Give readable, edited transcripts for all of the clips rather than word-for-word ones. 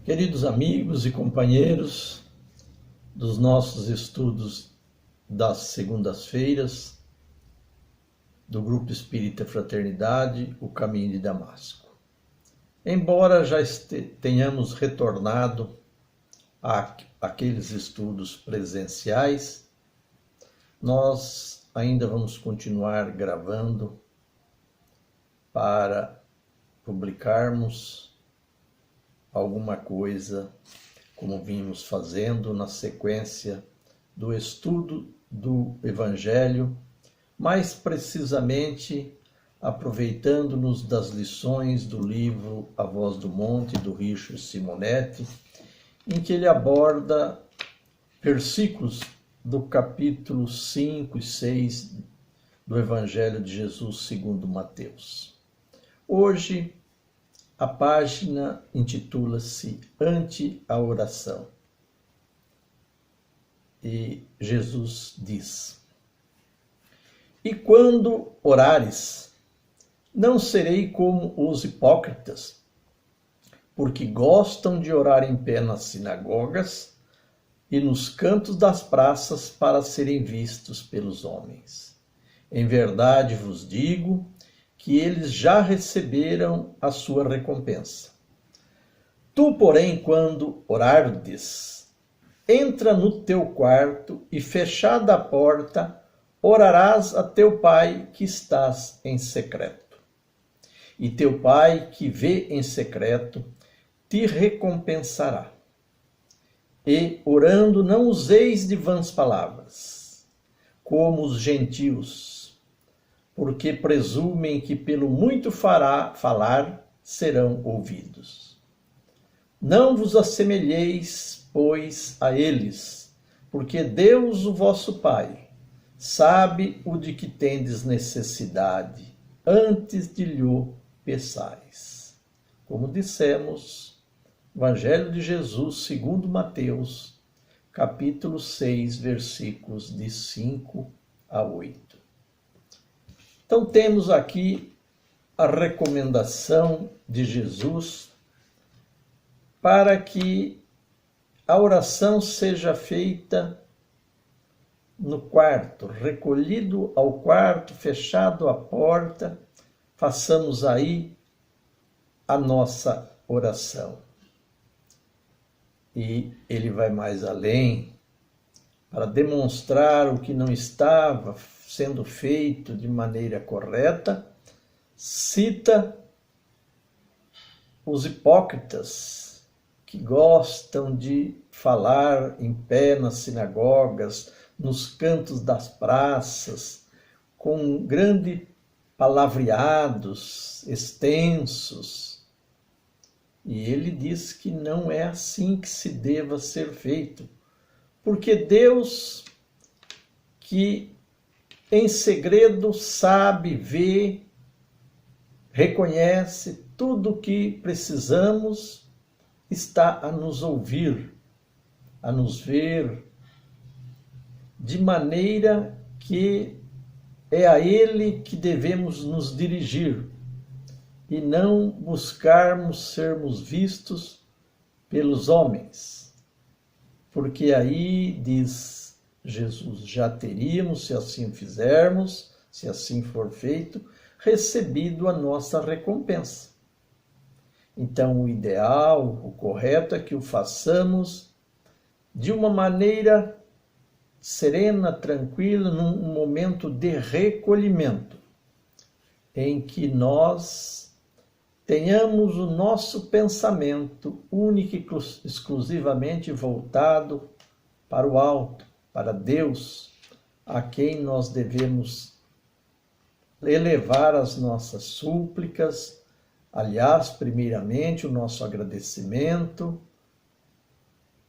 Queridos amigos e companheiros dos nossos estudos das segundas-feiras, do Grupo Espírita Fraternidade, O Caminho de Damasco. Embora já tenhamos retornado àqueles estudos presenciais, nós ainda vamos continuar gravando para publicarmos alguma coisa, como vimos fazendo na sequência do estudo do Evangelho, mais precisamente aproveitando-nos das lições do livro A Voz do Monte, do Richard Simonetti, em que ele aborda versículos do capítulo 5 e 6 do Evangelho de Jesus segundo Mateus. Hoje, a página intitula-se Ante a Oração. E Jesus diz: E quando orares, não serei como os hipócritas, porque gostam de orar em pé nas sinagogas e nos cantos das praças para serem vistos pelos homens. Em verdade vos digo que eles já receberam a sua recompensa. Tu, porém, quando orardes, entra no teu quarto e, fechada a porta, orarás a teu pai que estás em secreto. E teu pai que vê em secreto te recompensará. E, orando, não useis de vãs palavras, como os gentios, porque presumem que pelo muito falar serão ouvidos. Não vos assemelheis, pois, a eles, porque Deus, o vosso Pai, sabe o de que tendes necessidade, antes de lhe peçais. Como dissemos, Evangelho de Jesus segundo Mateus, capítulo 6, versículos de 5 a 8. Então temos aqui a recomendação de Jesus para que a oração seja feita no quarto, recolhido ao quarto, fechado a porta, façamos aí a nossa oração. E ele vai mais além para demonstrar o que não estava sendo feito de maneira correta, cita os hipócritas que gostam de falar em pé nas sinagogas, nos cantos das praças, com grandes palavreados extensos. E ele diz que não é assim que se deva ser feito, porque Deus, que em segredo sabe, vê, reconhece tudo o que precisamos, está a nos ouvir, a nos ver, de maneira que é a Ele que devemos nos dirigir e não buscarmos sermos vistos pelos homens, porque aí, diz Jesus, já teríamos, se assim fizermos, se assim for feito, recebido a nossa recompensa. Então, o ideal, o correto é que o façamos de uma maneira serena, tranquila, num momento de recolhimento, em que nós tenhamos o nosso pensamento único e exclusivamente voltado para o alto, para Deus, a quem nós devemos elevar as nossas súplicas, aliás, primeiramente o nosso agradecimento,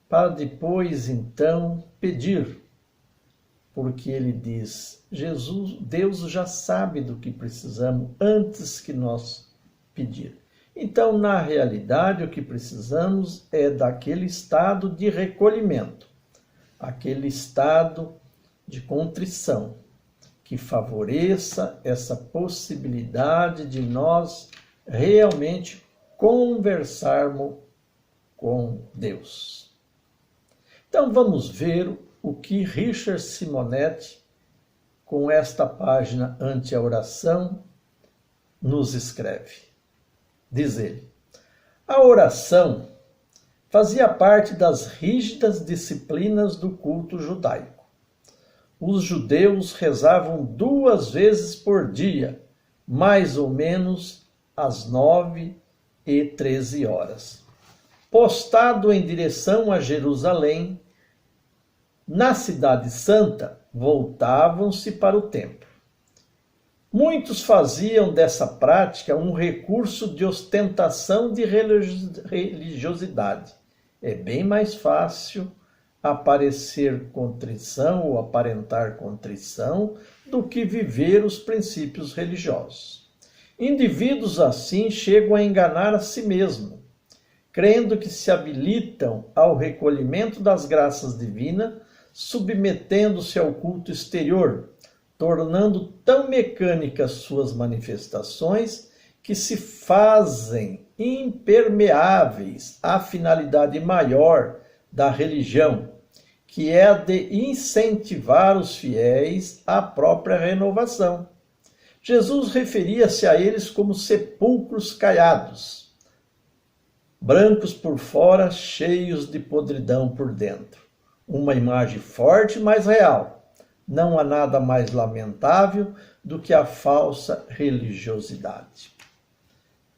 para depois, então, pedir, porque ele diz, Deus já sabe do que precisamos antes que nós pedir. Então, na realidade, o que precisamos é daquele estado de recolhimento, aquele estado de contrição, que favoreça essa possibilidade de nós realmente conversarmos com Deus. Então vamos ver o que Richard Simonetti, com esta página Ante a Oração, nos escreve. Diz ele: a oração fazia parte das rígidas disciplinas do culto judaico. Os judeus rezavam 2 vezes por dia, mais ou menos às 9 e 13 horas. Postado em direção a Jerusalém, na Cidade Santa, voltavam-se para o templo. Muitos faziam dessa prática um recurso de ostentação de religiosidade. É bem mais fácil aparecer contrição ou aparentar contrição do que viver os princípios religiosos. Indivíduos assim chegam a enganar a si mesmos, crendo que se habilitam ao recolhimento das graças divinas, submetendo-se ao culto exterior, tornando tão mecânicas suas manifestações que se fazem impermeáveis à finalidade maior da religião, que é a de incentivar os fiéis à própria renovação. Jesus referia-se a eles como sepulcros caiados, brancos por fora, cheios de podridão por dentro. Uma imagem forte, mas real. Não há nada mais lamentável do que a falsa religiosidade.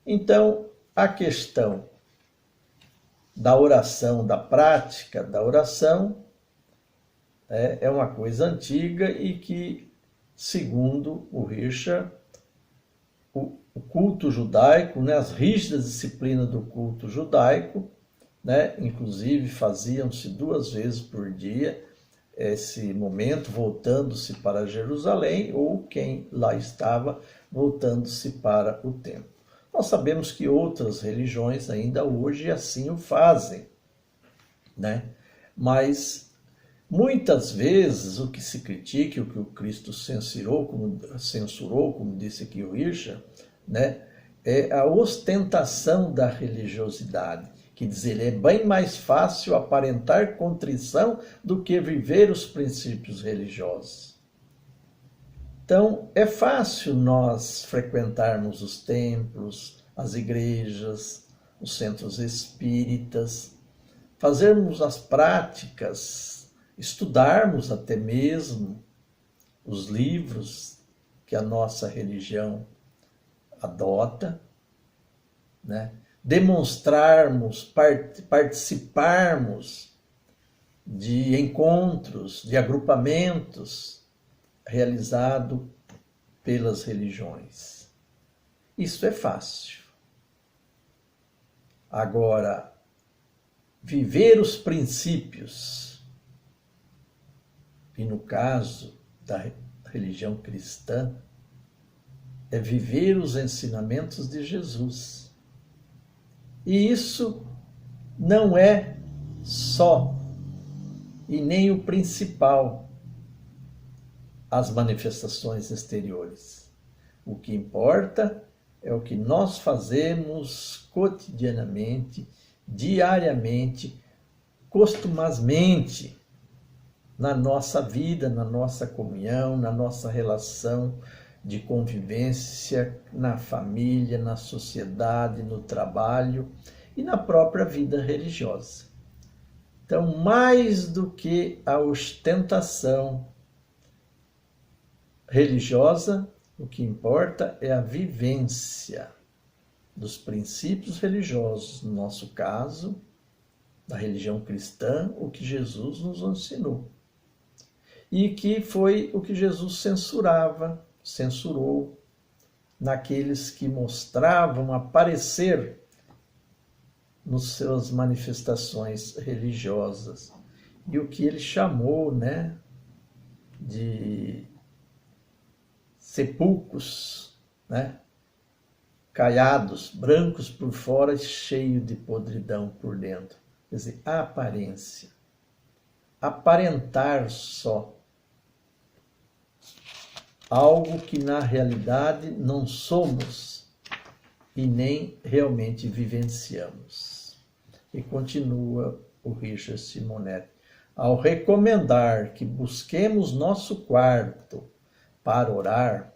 Então, a questão da oração, da prática da oração, é uma coisa antiga e que, segundo o Richard, o culto judaico, as rígidas disciplinas do culto judaico, inclusive faziam-se 2 vezes por dia, esse momento voltando-se para Jerusalém, ou quem lá estava voltando-se para o templo. Nós sabemos que outras religiões ainda hoje assim o fazem, Mas muitas vezes o que se critica, o que o Cristo censurou, como disse aqui o Richard, é a ostentação da religiosidade. Quer dizer, é bem mais fácil aparentar contrição do que viver os princípios religiosos. Então, é fácil nós frequentarmos os templos, as igrejas, os centros espíritas, fazermos as práticas, estudarmos até mesmo os livros que a nossa religião adota, demonstrarmos, participarmos de encontros, de agrupamentos realizados pelas religiões. Isso é fácil. Agora, viver os princípios, e no caso da religião cristã, é viver os ensinamentos de Jesus. E isso não é só e nem o principal as manifestações exteriores. O que importa é o que nós fazemos cotidianamente, diariamente, costumazmente, na nossa vida, na nossa comunhão, na nossa relação de convivência, na família, na sociedade, no trabalho e na própria vida religiosa. Então, mais do que a ostentação religiosa, o que importa é a vivência dos princípios religiosos, no nosso caso, da religião cristã, o que Jesus nos ensinou. E que foi o que Jesus censurou naqueles que mostravam aparecer nas suas manifestações religiosas. E o que ele chamou, de sepulcros, caiados, brancos por fora e cheios de podridão por dentro. Quer dizer, a aparência. Aparentar só algo que na realidade não somos e nem realmente vivenciamos. E continua o Richard Simonetti, ao recomendar que busquemos nosso quarto para orar,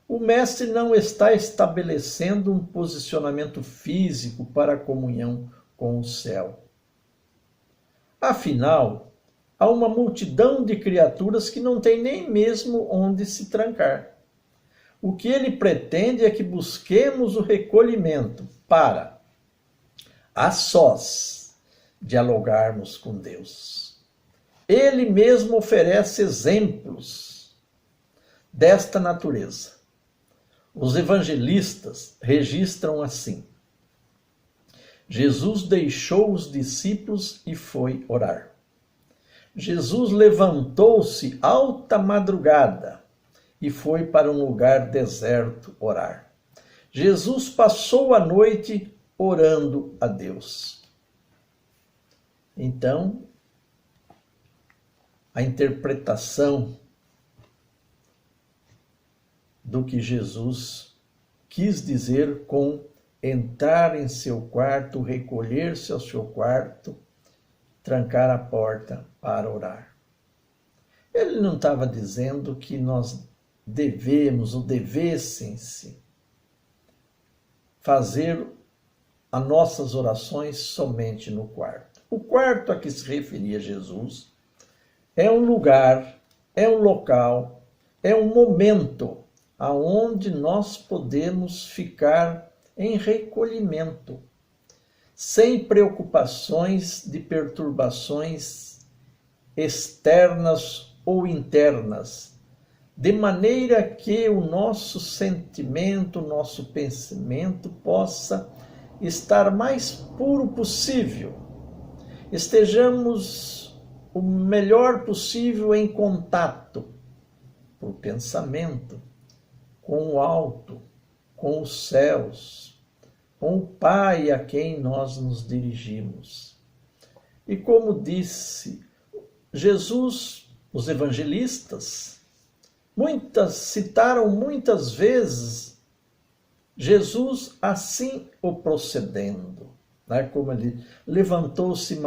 o mestre não está estabelecendo um posicionamento físico para a comunhão com o céu. Afinal, há uma multidão de criaturas que não tem nem mesmo onde se trancar. O que ele pretende é que busquemos o recolhimento para, a sós, dialogarmos com Deus. Ele mesmo oferece exemplos desta natureza. Os evangelistas registram assim: Jesus deixou os discípulos e foi orar. Jesus levantou-se alta madrugada e foi para um lugar deserto orar. Jesus passou a noite orando a Deus. Então, a interpretação do que Jesus quis dizer com entrar em seu quarto, recolher-se ao seu quarto, trancar a porta para orar. Ele não estava dizendo que nós devemos ou devessem-se fazer as nossas orações somente no quarto. O quarto a que se referia Jesus é um lugar, é um local, é um momento aonde nós podemos ficar em recolhimento, sem preocupações de perturbações externas ou internas, de maneira que o nosso sentimento, o nosso pensamento possa estar mais puro possível. Estejamos o melhor possível em contato, por pensamento, com o alto, com os céus, com o Pai a quem nós nos dirigimos. E como disse Jesus, os evangelistas citaram muitas vezes Jesus assim o procedendo, né? Como ele levantou-se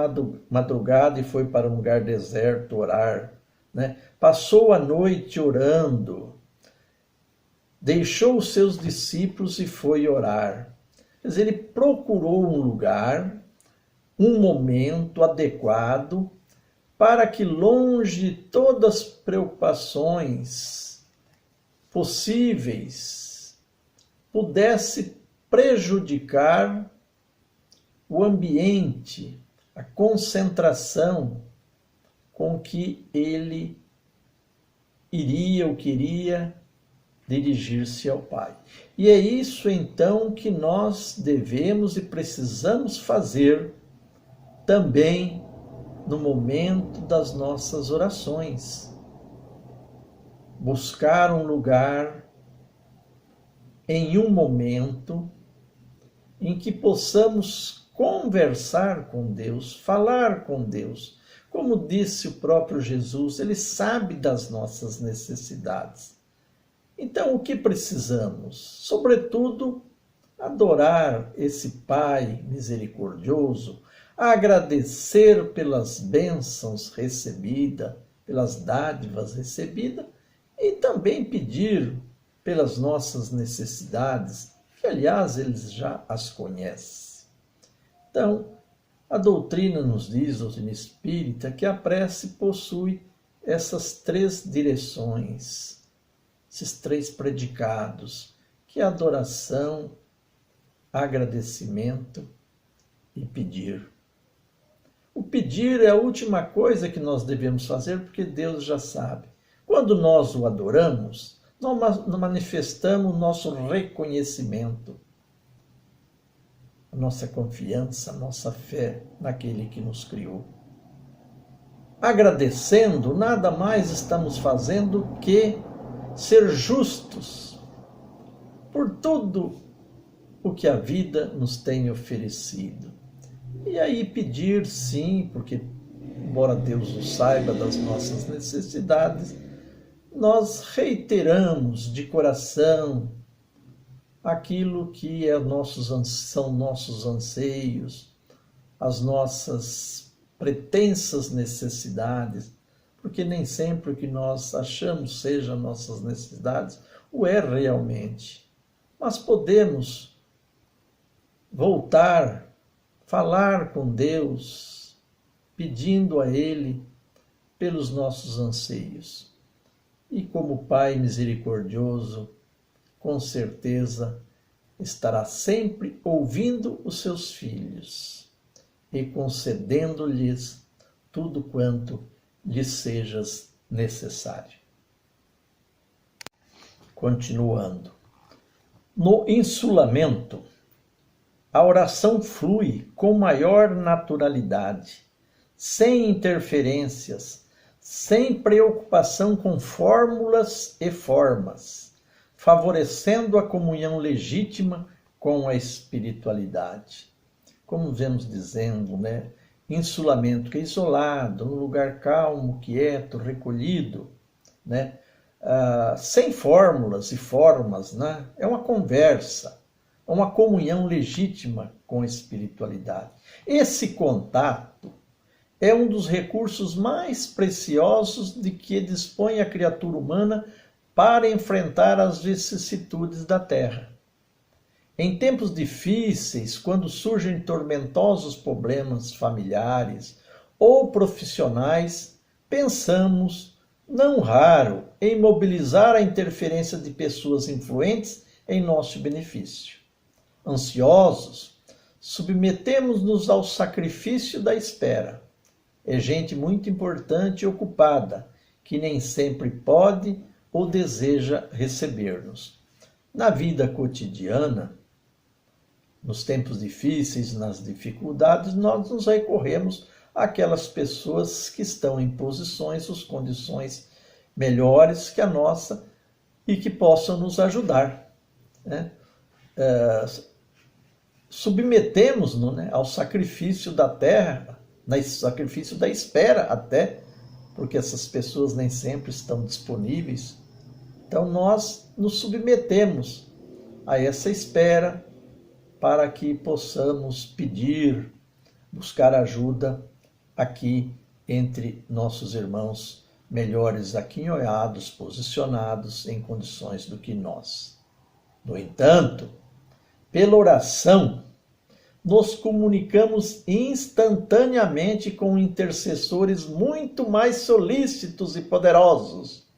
madrugada e foi para um lugar deserto orar, né? Passou a noite orando, deixou os seus discípulos e foi orar. Quer dizer, ele procurou um lugar, um momento adequado para que, longe de todas as preocupações possíveis, pudesse prejudicar o ambiente, a concentração com que ele iria ou queria dirigir-se ao Pai. E é isso então que nós devemos e precisamos fazer também no momento das nossas orações. Buscar um lugar em um momento em que possamos conversar com Deus, falar com Deus. Como disse o próprio Jesus, ele sabe das nossas necessidades. Então, o que precisamos? Sobretudo, adorar esse Pai misericordioso, agradecer pelas bênçãos recebidas, pelas dádivas recebidas, e também pedir pelas nossas necessidades, que, aliás, eles já as conhecem. Então, a doutrina nos diz, a doutrina espírita, que a prece possui essas três direções, esses três predicados, que é adoração, agradecimento e pedir. O pedir é a última coisa que nós devemos fazer, porque Deus já sabe. Quando nós o adoramos, nós manifestamos o nosso reconhecimento, a nossa confiança, a nossa fé naquele que nos criou. Agradecendo, nada mais estamos fazendo que ser justos por tudo o que a vida nos tem oferecido. E aí pedir, sim, porque, embora Deus o saiba das nossas necessidades, nós reiteramos de coração aquilo que são nossos anseios, as nossas pretensas necessidades, porque nem sempre o que nós achamos sejam nossas necessidades, o é realmente. Mas podemos voltar, falar com Deus, pedindo a Ele pelos nossos anseios. E como Pai misericordioso, com certeza estará sempre ouvindo os seus filhos e concedendo-lhes tudo quanto lhes seja necessário. Continuando. No insulamento, a oração flui com maior naturalidade, sem interferências, sem preocupação com fórmulas e formas, favorecendo a comunhão legítima com a espiritualidade. Como vemos dizendo, insulamento, que é isolado, num lugar calmo, quieto, recolhido, sem fórmulas e formas, é uma conversa, é uma comunhão legítima com a espiritualidade. Esse contato é um dos recursos mais preciosos de que dispõe a criatura humana para enfrentar as vicissitudes da terra. Em tempos difíceis, quando surgem tormentosos problemas familiares ou profissionais, pensamos, não raro, em mobilizar a interferência de pessoas influentes em nosso benefício. Ansiosos, submetemos-nos ao sacrifício da espera. É gente muito importante e ocupada, que nem sempre pode ou deseja receber-nos. Na vida cotidiana, nos tempos difíceis, nas dificuldades, nós nos recorremos àquelas pessoas que estão em posições ou condições melhores que a nossa e que possam nos ajudar. Submetemos-nos ao sacrifício da terra, sacrifício da espera até, porque essas pessoas nem sempre estão disponíveis. Então nós nos submetemos a essa espera para que possamos pedir, buscar ajuda aqui entre nossos irmãos melhores aquinhoados, posicionados em condições do que nós. No entanto, pela oração, nos comunicamos instantaneamente com intercessores muito mais solícitos e poderosos,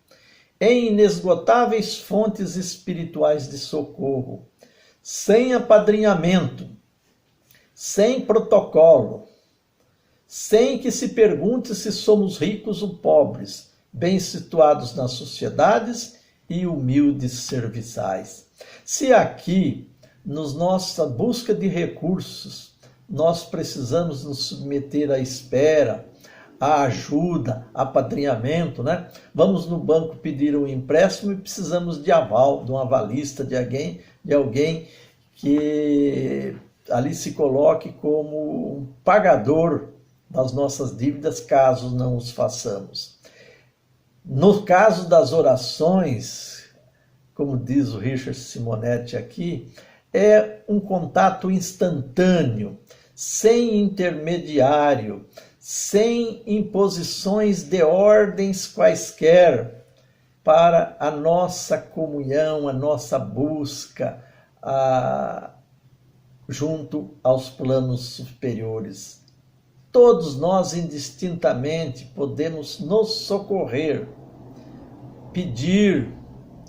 em inesgotáveis fontes espirituais de socorro, sem apadrinhamento, sem protocolo, sem que se pergunte se somos ricos ou pobres, bem situados nas sociedades e humildes serviçais. Se aqui, nos nossa busca de recursos, nós precisamos nos submeter à espera, à ajuda, apadrinhamento, Vamos no banco pedir um empréstimo e precisamos de aval, de um avalista, de alguém que ali se coloque como um pagador das nossas dívidas, caso não os façamos. No caso das orações, como diz o Richard Simonetti aqui, é um contato instantâneo, sem intermediário, sem imposições de ordens quaisquer, para a nossa comunhão, a nossa busca junto aos planos superiores. Todos nós, indistintamente, podemos nos socorrer, pedir,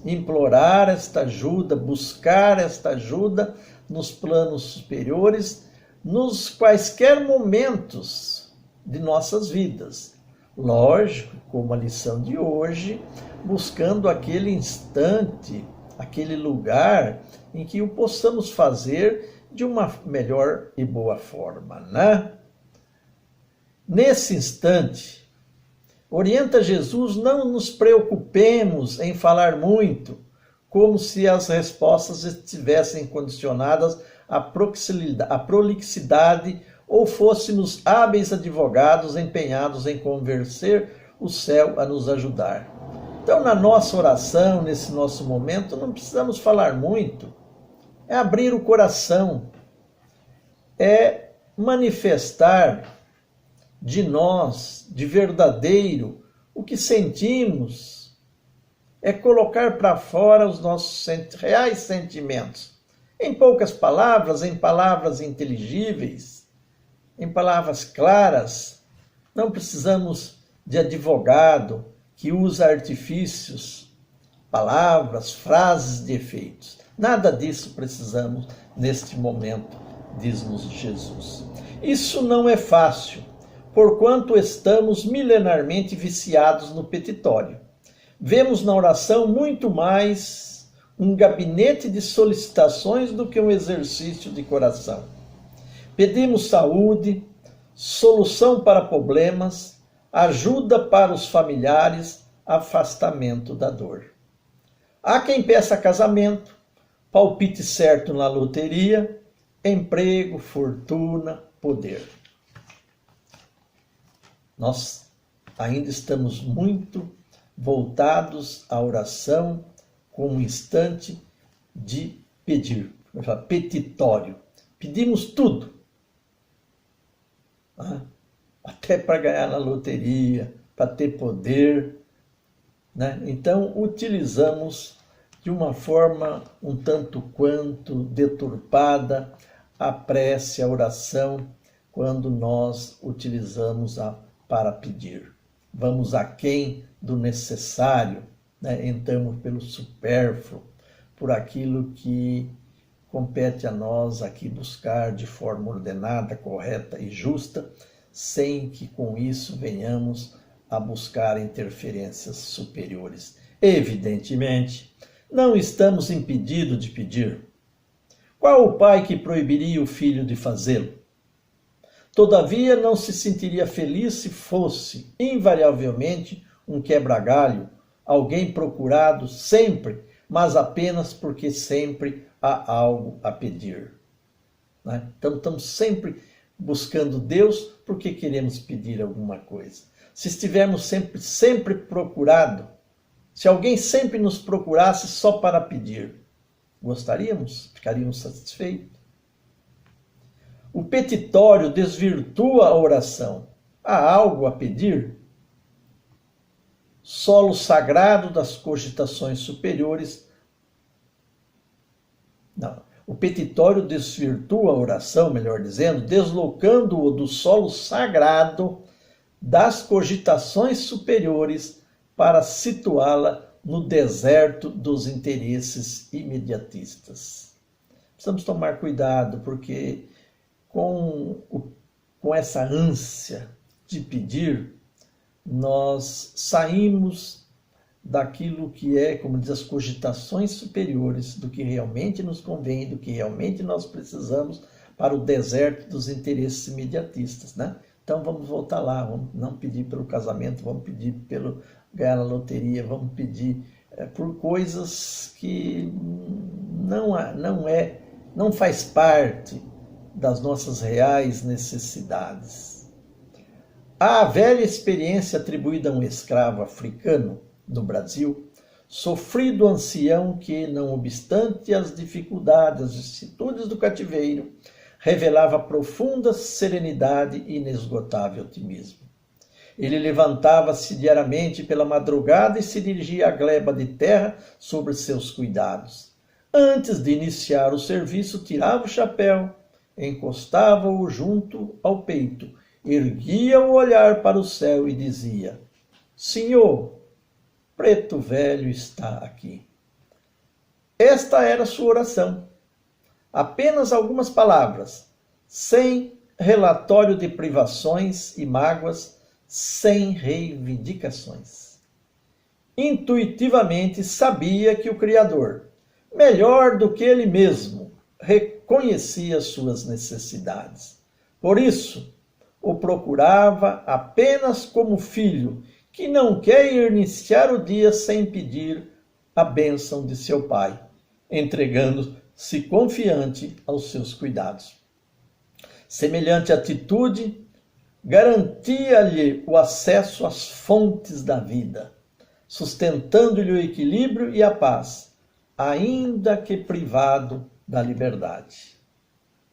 implorar esta ajuda, buscar esta ajuda nos planos superiores, nos quaisquer momentos de nossas vidas. Lógico, como a lição de hoje, buscando aquele instante, aquele lugar em que o possamos fazer de uma melhor e boa forma, Nesse instante, orienta Jesus, não nos preocupemos em falar muito, como se as respostas estivessem condicionadas à prolixidade ou fôssemos hábeis advogados empenhados em convencer o céu a nos ajudar. Então, na nossa oração, nesse nosso momento, não precisamos falar muito, é abrir o coração, é manifestar de nós, de verdadeiro, o que sentimos, é colocar para fora os nossos reais sentimentos. Em poucas palavras, em palavras inteligíveis, em palavras claras. Não precisamos de advogado que usa artifícios, palavras, frases de efeitos. Nada disso precisamos neste momento, diz-nos Jesus. Isso não é fácil, porquanto estamos milenarmente viciados no petitório. Vemos na oração muito mais um gabinete de solicitações do que um exercício de coração. Pedimos saúde, solução para problemas, ajuda para os familiares, afastamento da dor. Há quem peça casamento, palpite certo na loteria, emprego, fortuna, poder. Nós ainda estamos muito voltados à oração como um instante de pedir, petitório. Pedimos tudo, até para ganhar na loteria, para ter poder, né? Então, utilizamos de uma forma um tanto quanto deturpada a prece, a oração, quando nós utilizamos para pedir. Vamos aquém do necessário, né? Entramos pelo supérfluo, por aquilo que compete a nós aqui buscar de forma ordenada, correta e justa, sem que com isso venhamos a buscar interferências superiores. Evidentemente, não estamos impedidos de pedir. Qual o pai que proibiria o filho de fazê-lo? Todavia, não se sentiria feliz se fosse, invariavelmente, um quebra-galho, alguém procurado sempre, mas apenas porque sempre há algo a pedir. Né? Então, estamos sempre buscando Deus porque queremos pedir alguma coisa. Se estivermos sempre procurado, se alguém sempre nos procurasse só para pedir, gostaríamos? Ficaríamos satisfeitos? O petitório desvirtua a oração. Há algo a pedir? Solo sagrado das cogitações superiores. Não. O petitório desvirtua a oração, melhor dizendo, deslocando-o do solo sagrado das cogitações superiores para situá-la no deserto dos interesses imediatistas. Precisamos tomar cuidado, porque com essa ânsia de pedir, nós saímos daquilo que é, como diz, as cogitações superiores, do que realmente nos convém, do que realmente nós precisamos para o deserto dos interesses imediatistas, né? Então vamos voltar lá, vamos não pedir pelo casamento, vamos pedir pelo ganhar na loteria, vamos pedir por coisas que não faz parte das nossas reais necessidades. Há a velha experiência atribuída a um escravo africano no Brasil, sofrido ancião que, não obstante as dificuldades, as vicissitudes do cativeiro, revelava profunda serenidade e inesgotável otimismo. Ele levantava-se diariamente pela madrugada e se dirigia à gleba de terra sobre seus cuidados. Antes de iniciar o serviço, tirava o chapéu, encostava-o junto ao peito, erguia o olhar para o céu e dizia: Senhor, Preto Velho está aqui. Esta era sua oração. Apenas algumas palavras, sem relatório de privações e mágoas, sem reivindicações. Intuitivamente sabia que o Criador, melhor do que ele mesmo, reconhecia suas necessidades. Por isso, o procurava apenas como filho que não quer iniciar o dia sem pedir a bênção de seu pai, entregando-se confiante aos seus cuidados. Semelhante atitude garantia-lhe o acesso às fontes da vida, sustentando-lhe o equilíbrio e a paz, ainda que privado da liberdade.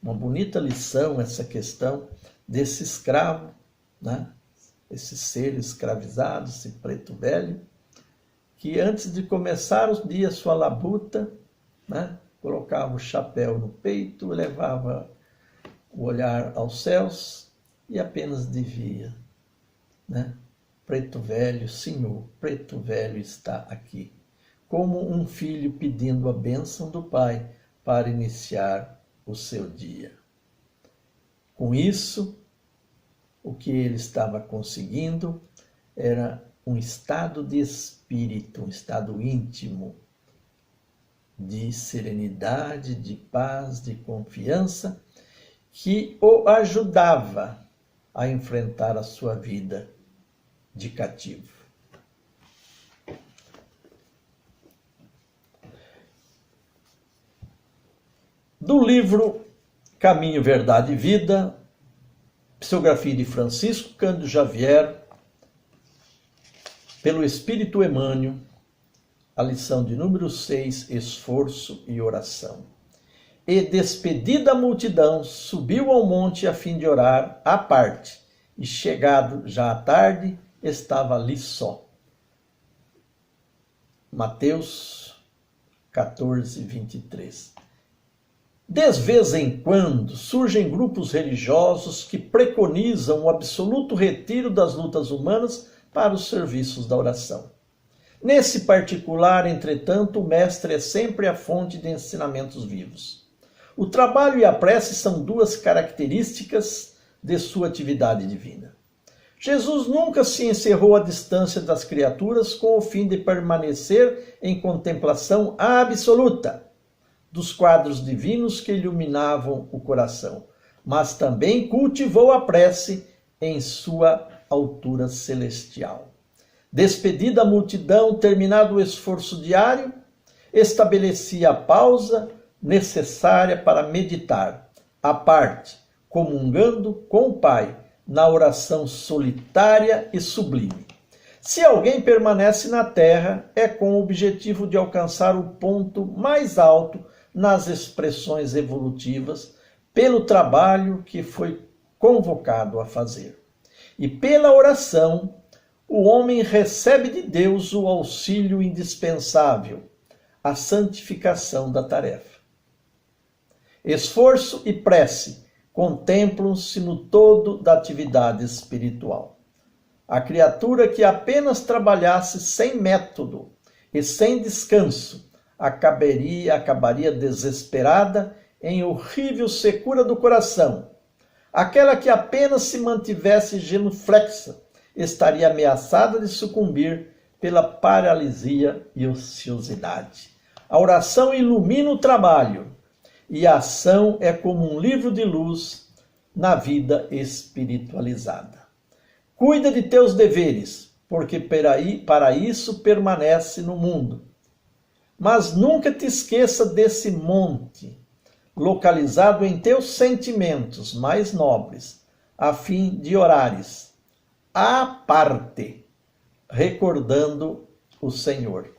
Uma bonita lição essa questão desse escravo, né? Esse ser escravizado, esse preto velho, que antes de começar o dia, sua labuta, né? Colocava o chapéu no peito, levava o olhar aos céus e apenas dizia, né? Preto velho, Senhor, preto velho está aqui. Como um filho pedindo a bênção do pai para iniciar o seu dia. Com isso, o que ele estava conseguindo era um estado de espírito, um estado íntimo, de serenidade, de paz, de confiança, que o ajudava a enfrentar a sua vida de cativo. Do livro Caminho, Verdade e Vida, psicografia de Francisco Cândido Xavier, pelo Espírito Emmanuel, a lição de número 6, esforço e oração. E despedida a multidão, subiu ao monte a fim de orar à parte, e chegado já à tarde, estava ali só. Mateus 14, 23. De vez em quando surgem grupos religiosos que preconizam o absoluto retiro das lutas humanas para os serviços da oração. Nesse particular, entretanto, o mestre é sempre a fonte de ensinamentos vivos. O trabalho e a prece são duas características de sua atividade divina. Jesus nunca se encerrou à distância das criaturas com o fim de permanecer em contemplação absoluta dos quadros divinos que iluminavam o coração, mas também cultivou a prece em sua altura celestial. Despedida a multidão, terminado o esforço diário, estabelecia a pausa necessária para meditar, à parte, comungando com o Pai, na oração solitária e sublime. Se alguém permanece na terra, é com o objetivo de alcançar o ponto mais alto nas expressões evolutivas, pelo trabalho que foi convocado a fazer. E pela oração, o homem recebe de Deus o auxílio indispensável, a santificação da tarefa. Esforço e prece contemplam-se no todo da atividade espiritual. A criatura que apenas trabalhasse sem método e sem descanso acabaria desesperada em horrível secura do coração. Aquela que apenas se mantivesse genuflexa estaria ameaçada de sucumbir pela paralisia e ociosidade. A oração ilumina o trabalho e a ação é como um livro de luz na vida espiritualizada. Cuida de teus deveres, porque para isso permanece no mundo. Mas nunca te esqueça desse monte, localizado em teus sentimentos mais nobres, a fim de orares à parte, recordando o Senhor.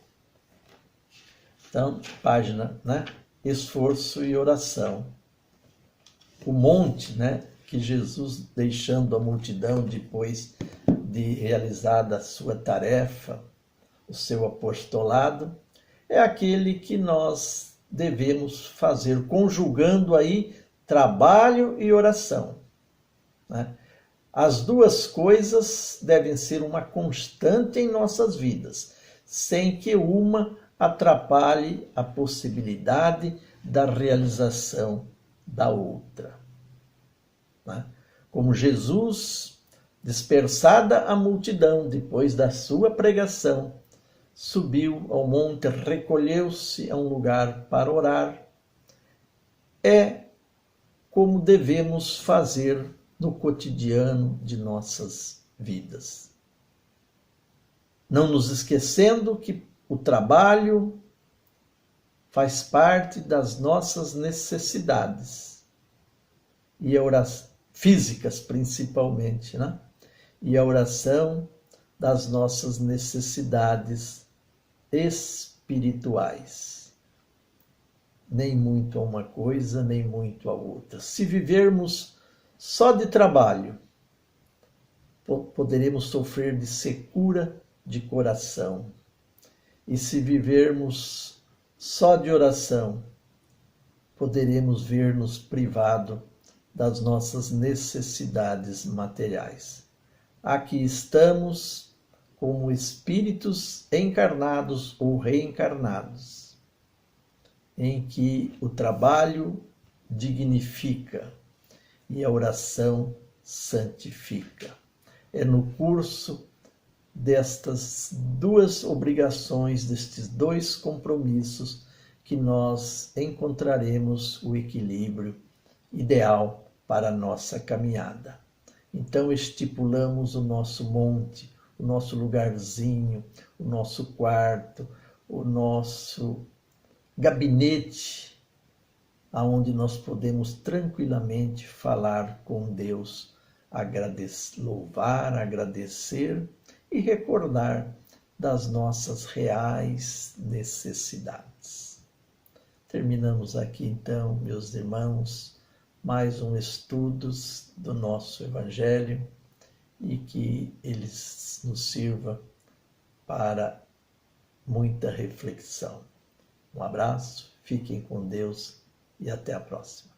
Então, página, né? Esforço e oração. O monte, né? Que Jesus, deixando a multidão depois de realizada a sua tarefa, o seu apostolado, é aquele que nós devemos fazer, conjugando aí trabalho e oração, né? As duas coisas devem ser uma constante em nossas vidas, sem que uma atrapalhe a possibilidade da realização da outra, né? Como Jesus, dispersada a multidão depois da sua pregação, subiu ao monte, recolheu-se a um lugar para orar, é como devemos fazer no cotidiano de nossas vidas. Não nos esquecendo que o trabalho faz parte das nossas necessidades, e a oração, físicas principalmente, né? E a oração das nossas necessidades espirituais. nem muito a uma coisa, nem muito a outra. Se vivermos só de trabalho, poderemos sofrer de secura de coração. E se vivermos só de oração, poderemos ver-nos privados das nossas necessidades materiais. Aqui estamos como espíritos encarnados ou reencarnados, em que o trabalho dignifica e a oração santifica. É no curso destas duas obrigações, destes dois compromissos, que nós encontraremos o equilíbrio ideal para a nossa caminhada. Então estipulamos o nosso monte, o nosso lugarzinho, o nosso quarto, o nosso gabinete, aonde nós podemos tranquilamente falar com Deus, louvar, agradecer e recordar das nossas reais necessidades. Terminamos aqui então, meus irmãos, mais um estudos do nosso Evangelho e que ele nos sirva para muita reflexão. Um abraço, fiquem com Deus e até a próxima.